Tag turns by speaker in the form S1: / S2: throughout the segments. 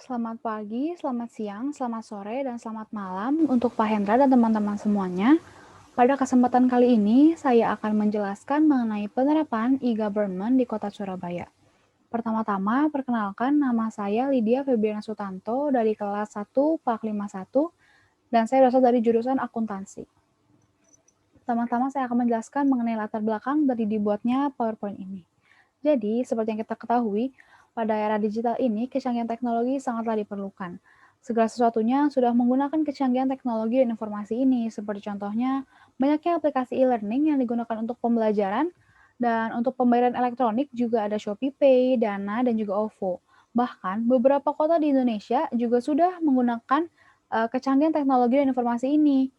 S1: Selamat pagi, selamat siang, selamat sore, dan selamat malam untuk Pak Hendra dan teman-teman semuanya. Pada kesempatan kali ini, saya akan menjelaskan mengenai penerapan e-government di Kota Surabaya. Pertama-tama, perkenalkan nama saya Lydia Febriana Sutanto dari kelas 1 PAK 51 dan saya berasal dari jurusan akuntansi. Pertama-tama saya akan menjelaskan mengenai latar belakang dari dibuatnya PowerPoint ini. Jadi, seperti yang kita ketahui, pada era digital ini kecanggihan teknologi sangatlah diperlukan. Segala sesuatunya sudah menggunakan kecanggihan teknologi dan informasi ini, seperti contohnya banyaknya aplikasi e-learning yang digunakan untuk pembelajaran, dan untuk pembayaran elektronik juga ada Shopee Pay, Dana, dan juga OVO. Bahkan, beberapa kota di Indonesia juga sudah menggunakan kecanggihan teknologi dan informasi ini.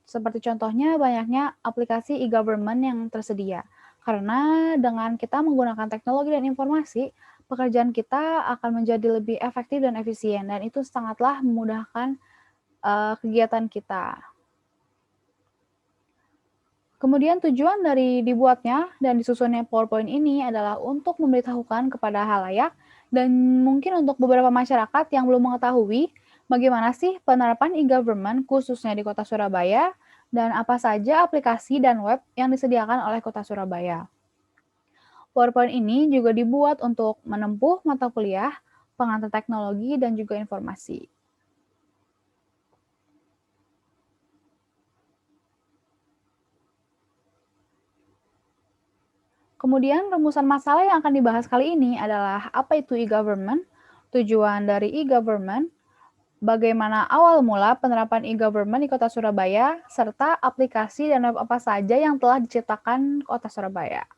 S1: Seperti contohnya banyaknya aplikasi e-government yang tersedia. Karena dengan kita menggunakan teknologi dan informasi, pekerjaan kita akan menjadi lebih efektif dan efisien dan itu sangatlah memudahkan, kegiatan kita. Kemudian tujuan dari dibuatnya dan disusunnya PowerPoint ini adalah untuk memberitahukan kepada halayak dan mungkin untuk beberapa masyarakat yang belum mengetahui bagaimana sih penerapan e-government khususnya di Kota Surabaya dan apa saja aplikasi dan web yang disediakan oleh Kota Surabaya. PowerPoint ini juga dibuat untuk menempuh mata kuliah, pengantar teknologi, dan juga informasi. Kemudian rumusan masalah yang akan dibahas kali ini adalah apa itu e-government, tujuan dari e-government, bagaimana awal mula penerapan e-government di Kota Surabaya, serta aplikasi dan web apa saja yang telah diciptakan Kota Surabaya.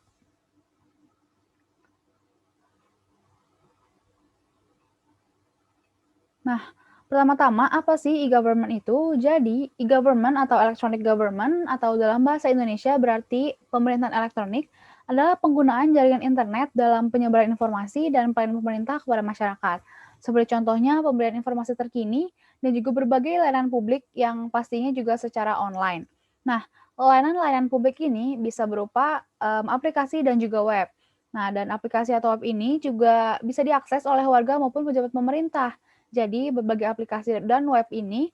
S1: Nah, pertama-tama apa sih e-government itu? Jadi, e-government atau electronic government atau dalam bahasa Indonesia berarti pemerintahan elektronik adalah penggunaan jaringan internet dalam penyebaran informasi dan pelayanan pemerintah kepada masyarakat. Seperti contohnya pemberian informasi terkini dan juga berbagai layanan publik yang pastinya juga secara online. Nah, layanan-layanan publik ini bisa berupa aplikasi dan juga web. Nah, dan aplikasi atau web ini juga bisa diakses oleh warga maupun pejabat pemerintah. Jadi berbagai aplikasi dan web ini,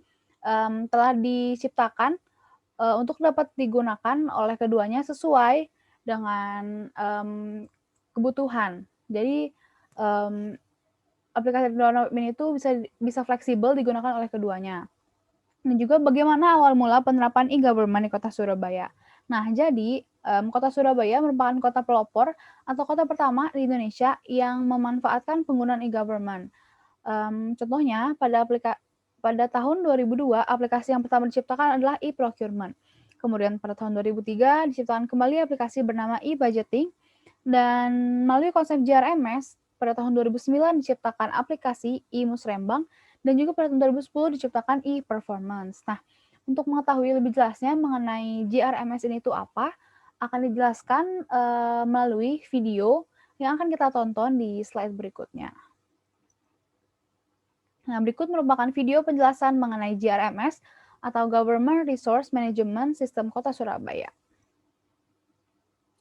S1: telah diciptakan, untuk dapat digunakan oleh keduanya sesuai dengan, kebutuhan. Jadi, mmm, aplikasi dan web ini tuh bisa fleksibel digunakan oleh keduanya. Dan juga bagaimana awal mula penerapan e-government di Kota Surabaya. Nah, jadi, Kota Surabaya merupakan kota pelopor atau kota pertama di Indonesia yang memanfaatkan penggunaan e-government. Contohnya pada tahun 2002 aplikasi yang pertama diciptakan adalah e-procurement. Kemudian pada tahun 2003 diciptakan kembali aplikasi bernama e-budgeting dan melalui konsep JRMS pada tahun 2009 diciptakan aplikasi e-musrembang dan juga pada tahun 2010 diciptakan e-performance. Nah, untuk mengetahui lebih jelasnya mengenai JRMS ini itu apa, akan dijelaskan, melalui video yang akan kita tonton di slide berikutnya. Nah, berikut merupakan video penjelasan mengenai GRMS atau Government Resource Management System Kota Surabaya.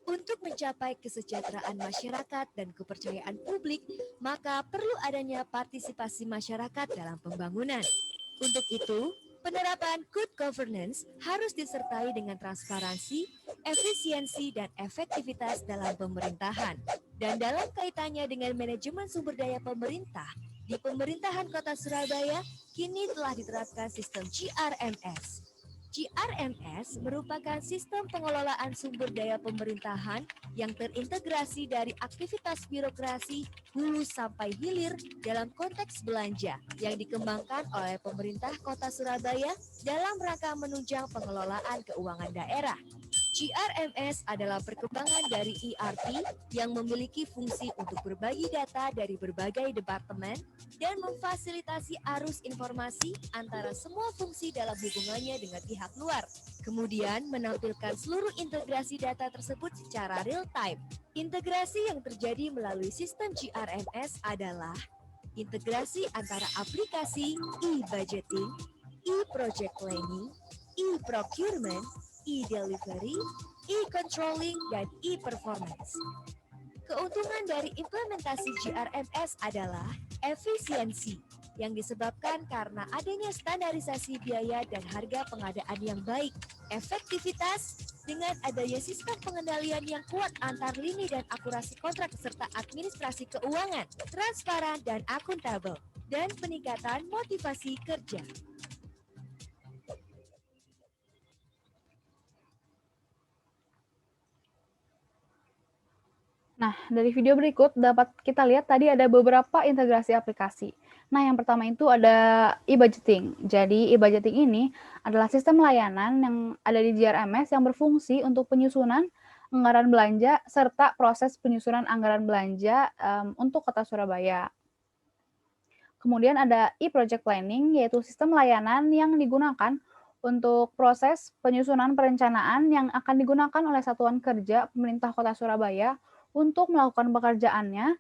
S2: Untuk mencapai kesejahteraan masyarakat dan kepercayaan publik, maka perlu adanya partisipasi masyarakat dalam pembangunan. Untuk itu, penerapan good governance harus disertai dengan transparansi, efisiensi, dan efektivitas dalam pemerintahan. Dan dalam kaitannya dengan manajemen sumber daya pemerintah, di pemerintahan Kota Surabaya kini telah diterapkan sistem GRMS. GRMS merupakan sistem pengelolaan sumber daya pemerintahan yang terintegrasi dari aktivitas birokrasi hulu sampai hilir dalam konteks belanja yang dikembangkan oleh pemerintah Kota Surabaya dalam rangka menunjang pengelolaan keuangan daerah. GRMS adalah perkembangan dari ERP yang memiliki fungsi untuk berbagi data dari berbagai departemen dan memfasilitasi arus informasi antara semua fungsi dalam hubungannya dengan pihak luar. Kemudian menampilkan seluruh integrasi data tersebut secara real time. Integrasi yang terjadi melalui sistem GRMS adalah integrasi antara aplikasi e-budgeting, e-project planning, e-procurement, e-delivery, e-controlling, dan e-performance. Keuntungan dari implementasi GRMS adalah efisiensi. yang disebabkan karena adanya standarisasi biaya dan harga pengadaan yang baik. Efektivitas dengan adanya sistem pengendalian yang kuat antar lini dan akurasi kontrak serta administrasi keuangan, transparan dan akuntabel, dan peningkatan motivasi kerja.
S1: Nah, dari video berikut dapat kita lihat tadi ada beberapa integrasi aplikasi. Nah, yang pertama itu ada e-budgeting. Jadi, e-budgeting ini adalah sistem layanan yang ada di JRMS yang berfungsi untuk penyusunan anggaran belanja serta proses penyusunan anggaran belanja untuk Kota Surabaya. Kemudian ada e-project planning, yaitu sistem layanan yang digunakan untuk proses penyusunan perencanaan yang akan digunakan oleh satuan kerja pemerintah Kota Surabaya untuk melakukan pekerjaannya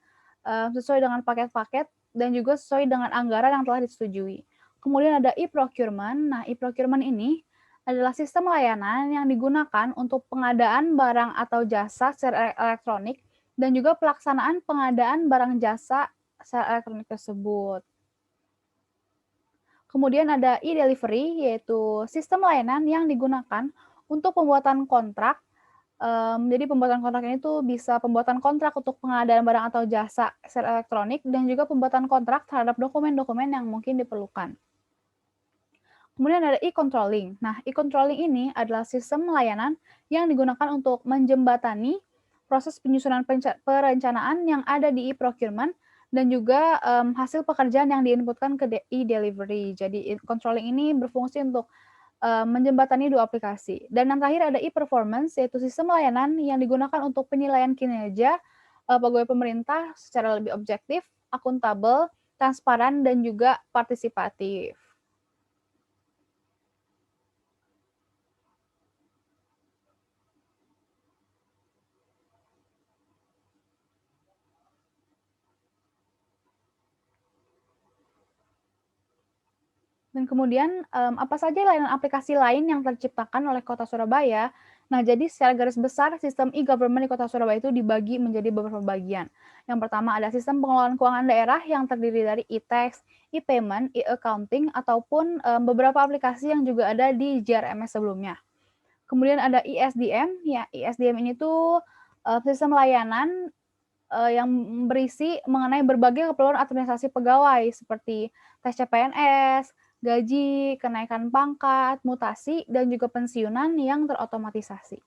S1: sesuai dengan paket-paket dan juga sesuai dengan anggaran yang telah disetujui. Kemudian ada e-procurement. Nah, e-procurement ini adalah sistem layanan yang digunakan untuk pengadaan barang atau jasa secara elektronik dan juga pelaksanaan pengadaan barang jasa secara elektronik tersebut. Kemudian ada e-delivery, yaitu sistem layanan yang digunakan untuk pembuatan kontrak. Jadi pembuatan kontrak ini tuh bisa pembuatan kontrak untuk pengadaan barang atau jasa secara elektronik dan juga pembuatan kontrak terhadap dokumen-dokumen yang mungkin diperlukan. Kemudian ada e-controlling. Nah, e-controlling ini adalah sistem layanan yang digunakan untuk menjembatani proses penyusunan perencanaan yang ada di e-procurement dan juga hasil pekerjaan yang diinputkan ke e-delivery. Jadi e-controlling ini berfungsi untuk menjembatani dua aplikasi. Dan yang terakhir ada e-performance, yaitu sistem layanan yang digunakan untuk penilaian kinerja pegawai pemerintah secara lebih objektif, akuntabel, transparan, dan juga partisipatif. Dan kemudian, apa saja layanan aplikasi lain yang terciptakan oleh Kota Surabaya? Nah, jadi secara garis besar sistem e-government di Kota Surabaya itu dibagi menjadi beberapa bagian. Yang pertama ada sistem pengelolaan keuangan daerah yang terdiri dari e-tax, e-payment, e-accounting, ataupun beberapa aplikasi yang juga ada di JRMS sebelumnya. Kemudian ada ISDM, ya ISDM ini tuh sistem layanan yang berisi mengenai berbagai keperluan administrasi pegawai seperti tes CPNS, gaji, kenaikan pangkat, mutasi, dan juga pensiunan yang terotomatisasi.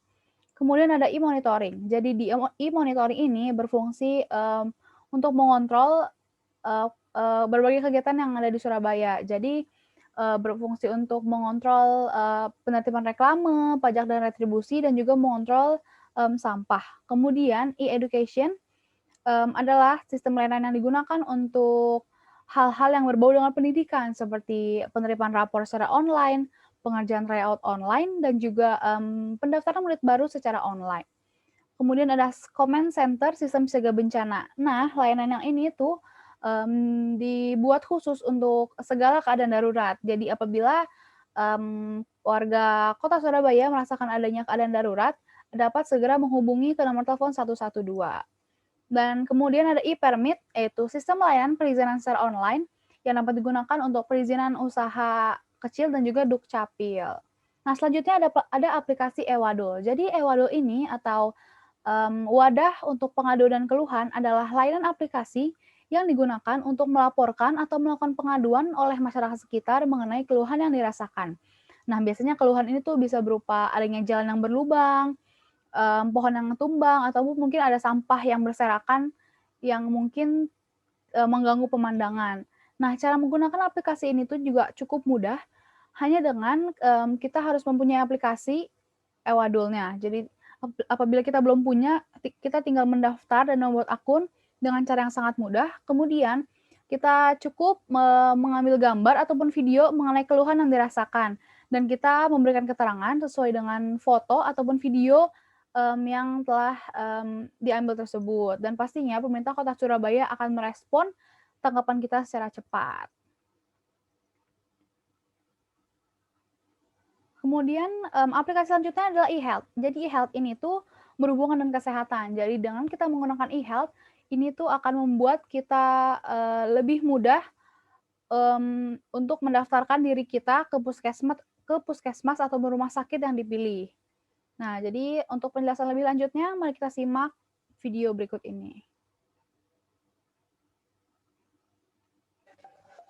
S1: Kemudian ada e-monitoring. Jadi di e-monitoring ini berfungsi untuk mengontrol berbagai kegiatan yang ada di Surabaya. Jadi berfungsi untuk mengontrol penertiban reklame, pajak dan retribusi, dan juga mengontrol sampah. Kemudian e-education adalah sistem layanan yang digunakan untuk hal-hal yang berbau dengan pendidikan seperti penerimaan rapor secara online, pengerjaan tryout online, dan juga pendaftaran murid baru secara online. Kemudian ada command center sistem siaga bencana. Nah, layanan yang ini tuh dibuat khusus untuk segala keadaan darurat. Jadi apabila warga Kota Surabaya merasakan adanya keadaan darurat, dapat segera menghubungi ke nomor telepon 112. Dan kemudian ada e-permit, yaitu sistem layanan perizinan secara online yang dapat digunakan untuk perizinan usaha kecil dan juga Dukcapil. Nah, selanjutnya ada aplikasi Ewadol. Jadi Ewadol ini atau wadah untuk pengaduan dan keluhan adalah layanan aplikasi yang digunakan untuk melaporkan atau melakukan pengaduan oleh masyarakat sekitar mengenai keluhan yang dirasakan. Nah, biasanya keluhan ini tuh bisa berupa adanya jalan yang berlubang, pohon yang tumbang, atau mungkin ada sampah yang berserakan yang mungkin mengganggu pemandangan. Nah, cara menggunakan aplikasi ini tuh juga cukup mudah, hanya dengan kita harus mempunyai aplikasi Ewadolnya. Jadi apabila kita belum punya, kita tinggal mendaftar dan membuat akun dengan cara yang sangat mudah. Kemudian kita cukup mengambil gambar ataupun video mengenai keluhan yang dirasakan dan kita memberikan keterangan sesuai dengan foto ataupun video yang telah diambil tersebut. Dan pastinya pemerintah Kota Surabaya akan merespon tanggapan kita secara cepat. Kemudian aplikasi selanjutnya adalah e-health. Jadi e-health ini tuh berhubungan dengan kesehatan. Jadi dengan kita menggunakan e-health, ini tuh akan membuat kita lebih mudah untuk mendaftarkan diri kita ke puskesmas atau rumah sakit yang dipilih. Nah, jadi untuk penjelasan lebih lanjutnya, mari kita simak video berikut ini.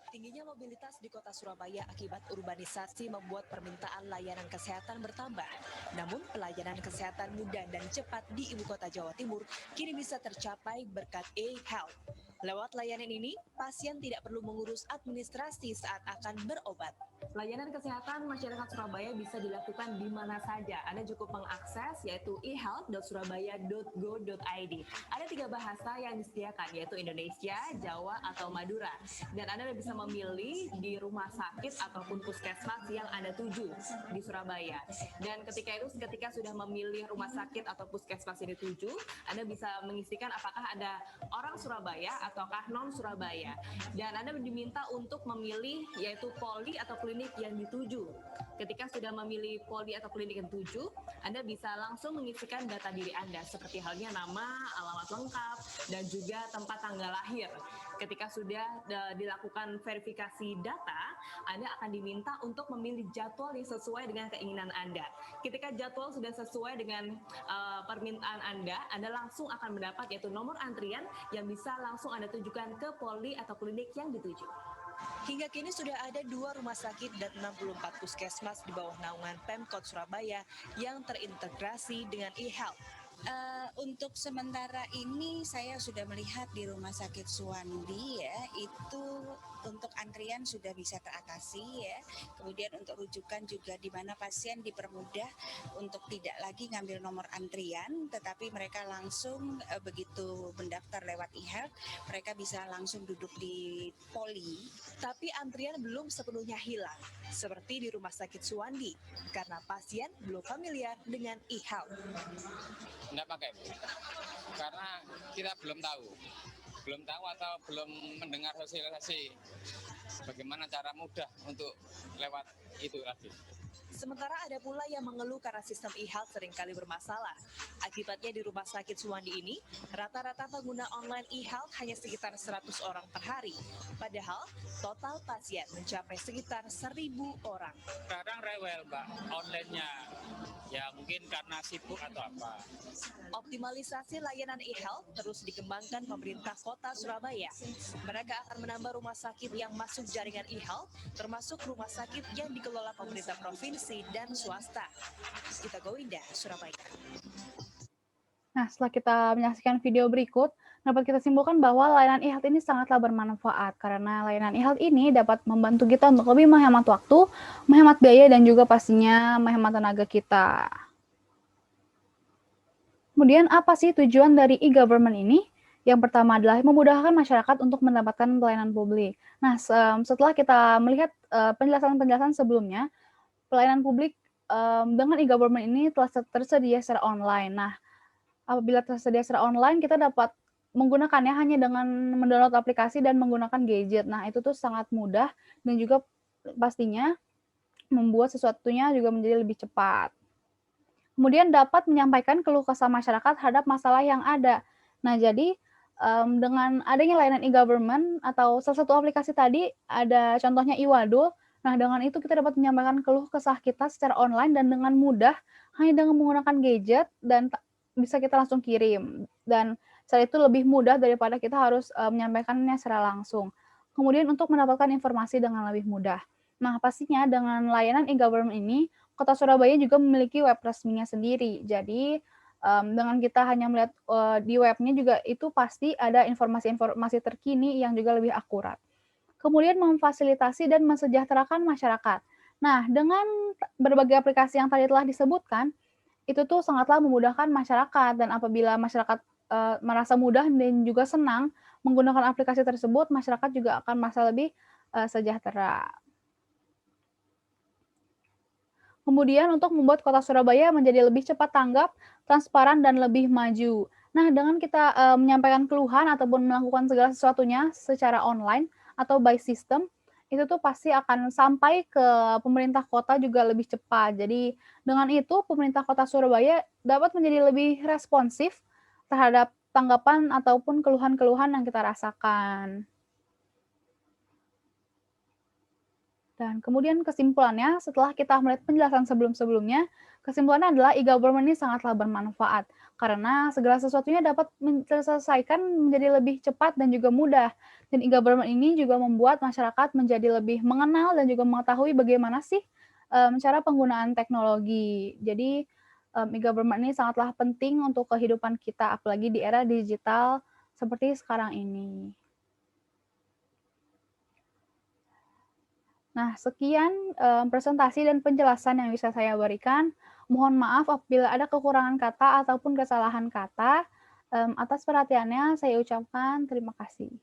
S3: Tingginya mobilitas di kota Surabaya akibat urbanisasi membuat permintaan layanan kesehatan bertambah. Namun, pelayanan kesehatan mudah dan cepat di ibu kota Jawa Timur kini bisa tercapai berkat e-health. Lewat layanan ini, pasien tidak perlu mengurus administrasi saat akan berobat. Layanan kesehatan masyarakat Surabaya bisa dilakukan di mana saja. Anda cukup mengakses yaitu ehealth.surabaya.go.id. Ada 3 bahasa yang disediakan yaitu Indonesia, Jawa, atau Madura. Dan Anda bisa memilih di rumah sakit ataupun puskesmas yang Anda tuju di Surabaya. Dan ketika sudah memilih rumah sakit atau puskesmas yang dituju, Anda bisa mengisikan apakah ada orang Surabaya ataukah non Surabaya. Dan Anda diminta untuk memilih yaitu poli atau klinik yang dituju. Ketika sudah memilih poli atau klinik yang dituju, Anda bisa langsung mengisikan data diri Anda seperti halnya nama, alamat lengkap, dan juga tempat tanggal lahir. Ketika sudah dilakukan verifikasi data, Anda akan diminta untuk memilih jadwal yang sesuai dengan keinginan Anda. Ketika jadwal sudah sesuai dengan permintaan Anda langsung akan mendapat yaitu nomor antrian yang bisa langsung Anda tujukan ke poli atau klinik yang dituju. Hingga kini sudah ada 2 rumah sakit dan 64 puskesmas di bawah naungan Pemkot Surabaya yang terintegrasi dengan e-health.
S4: Untuk sementara ini saya sudah melihat di Rumah Sakit Suwandi ya, itu untuk antrian sudah bisa teratasi ya. Kemudian untuk rujukan juga di mana pasien dipermudah untuk tidak lagi ngambil nomor antrian, tetapi mereka langsung begitu mendaftar lewat e-health, mereka bisa langsung duduk di poli.
S3: Tapi antrian belum sepenuhnya hilang, seperti di Rumah Sakit Suwandi, karena pasien belum familiar dengan e-health.
S5: Enggak pakai, Bu. Karena kita belum tahu atau belum mendengar sosialisasi bagaimana cara mudah untuk lewat itu lagi.
S3: Sementara ada pula yang mengeluh karena sistem e-health seringkali bermasalah. Akibatnya di Rumah Sakit Suwandi ini, rata-rata pengguna online e-health hanya sekitar 100 orang per hari. Padahal, total pasien mencapai sekitar 1.000 orang.
S5: Sekarang rewel, Mbak, online-nya. Ya mungkin karena sibuk atau apa.
S3: Optimalisasi layanan e-health terus dikembangkan pemerintah kota Surabaya. Mereka akan menambah rumah sakit yang masuk jaringan e-health, termasuk rumah sakit yang dikelola pemerintah provinsi dan swasta. Gita Gowinda, Surabaya.
S1: Nah, setelah kita menyaksikan video berikut, dapat kita simpulkan bahwa layanan e-health ini sangatlah bermanfaat karena layanan e-health ini dapat membantu kita untuk lebih menghemat waktu, menghemat biaya, dan juga pastinya menghemat tenaga kita. Kemudian apa sih tujuan dari e-government ini? Yang pertama adalah memudahkan masyarakat untuk mendapatkan pelayanan publik. Nah, setelah kita melihat penjelasan-penjelasan sebelumnya, pelayanan publik dengan e-government ini telah tersedia secara online. Nah, apabila tersedia secara online, kita dapat menggunakannya hanya dengan mendownload aplikasi dan menggunakan gadget. Nah, itu tuh sangat mudah dan juga pastinya membuat sesuatunya juga menjadi lebih cepat. Kemudian dapat menyampaikan keluh kesah masyarakat terhadap masalah yang ada. Nah, jadi dengan adanya layanan e-government atau salah satu aplikasi tadi ada contohnya iWadul. Nah, dengan itu kita dapat menyampaikan keluh kesah kita secara online dan dengan mudah hanya dengan menggunakan gadget dan bisa kita langsung kirim. Dan saat itu lebih mudah daripada kita harus menyampaikannya secara langsung. Kemudian untuk mendapatkan informasi dengan lebih mudah. Nah, pastinya dengan layanan e-government ini, Kota Surabaya juga memiliki web resminya sendiri. Jadi dengan kita hanya melihat di webnya juga itu pasti ada informasi-informasi terkini yang juga lebih akurat. Kemudian memfasilitasi dan mensejahterakan masyarakat. Nah, dengan berbagai aplikasi yang tadi telah disebutkan, itu tuh sangatlah memudahkan masyarakat dan apabila masyarakat merasa mudah dan juga senang menggunakan aplikasi tersebut, masyarakat juga akan merasa lebih sejahtera. Kemudian untuk membuat Kota Surabaya menjadi lebih cepat tanggap, transparan, dan lebih maju. Nah, dengan kita menyampaikan keluhan ataupun melakukan segala sesuatunya secara online atau by system, itu tuh pasti akan sampai ke pemerintah kota juga lebih cepat. Jadi dengan itu pemerintah Kota Surabaya dapat menjadi lebih responsif terhadap tanggapan ataupun keluhan-keluhan yang kita rasakan. Dan kemudian kesimpulannya, setelah kita melihat penjelasan sebelum-sebelumnya, kesimpulannya adalah e-government ini sangatlah bermanfaat karena segala sesuatunya dapat diselesaikan menjadi lebih cepat dan juga mudah. Dan e-government ini juga membuat masyarakat menjadi lebih mengenal dan juga mengetahui bagaimana sih cara penggunaan teknologi. Jadi e-government ini sangatlah penting untuk kehidupan kita, apalagi di era digital seperti sekarang ini. Nah, sekian presentasi dan penjelasan yang bisa saya berikan. Mohon maaf apabila ada kekurangan kata ataupun kesalahan kata. Atas perhatiannya saya ucapkan terima kasih.